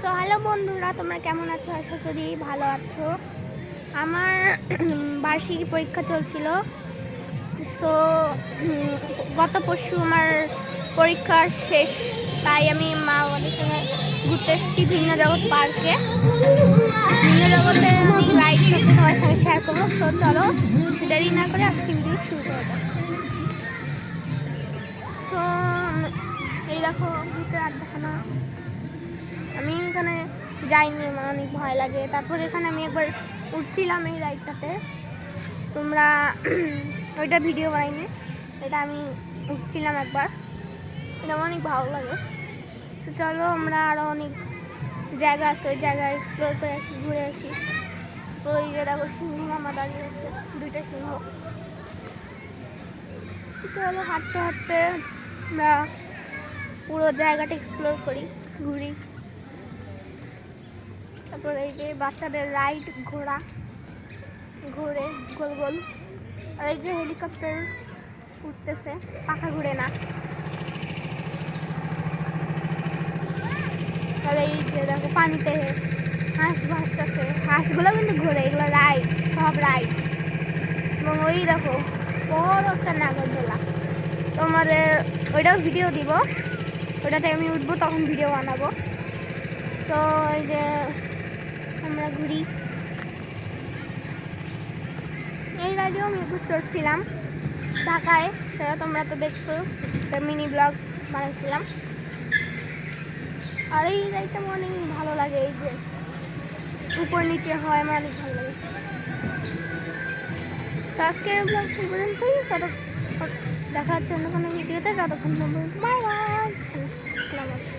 So hello বন্ধুরা, তোমরা কেমন আছো? আশা করি ভালো আছো। আমার বার্ষিক পরীক্ষা চলছিল। সো গত পরশু আমার পরীক্ষা শেষ, তাই আমি মা বাবার সঙ্গে ঘুরতে এসেছি ভিন্ন জগৎ পার্কে। ভিন্ন জগতে আমি রাইডস আছে তোমার সঙ্গে শেয়ার করবো। সো চলো দেরি না করে আজকে ভিডিও শুরু করা যাক। তো এই দেখো ভিতরে আড্ডাখানা। আমি এখানে যাইনি, আমার অনেক ভয় লাগে। তারপর এখানে আমি একবার উঠছিলাম এই রাইডটাতে, তোমরা ওইটা ভিডিও বানাইনি, এটা আমি উঠছিলাম একবার, এটা অনেক ভালো লাগে। তো চলো আমরা আরও অনেক জায়গা আছে, ওই জায়গায় এক্সপ্লোর করে আসি, ঘুরে আসি। ওই যে দেখো সিংহ মামা দাঁড়িয়ে আছে, দুইটা সিংহ। চলো হাঁটতে হাঁটতে আমরা পুরো জায়গাটা এক্সপ্লোর করি, ঘুরি। তারপর এই যে বাচ্চাদের রাইড, ঘোড়া ঘুরে গোল গোল। আর এই যে হেলিকপ্টার উঠতেছে, পাখা ঘুরে না। আর এই যে দেখো পানিতে হাঁস ভাসতেছে, হাঁসগুলো কিন্তু ঘুরে, এগুলো রাইড, সব রাইড। এবং ওই দেখো বড় একটা নাগরদোলা, তোমাদের ওইটাও ভিডিও দিব, ওইটাতে আমি উঠবো তখন ভিডিও বানাবো। তো এই যে আমরা ঘুরি, এই রাইডেও আমি একটু চড়ছিলাম ঢাকায়, সেটা তোমরা তো দেখছো, একটা মিনি ব্লগ বানাইছিলাম। আর এই রাইডটা আমার অনেক ভালো লাগে, এই যে উপর নিচে হয়, আমার অনেক ভালো লাগে। আজকের ব্লগ পর্যন্তই, দেখা হচ্ছে অন্য কোনো ভিডিওতে। ততক্ষণ পর্যন্ত বাই বাই, আসসালামু আলাইকুম।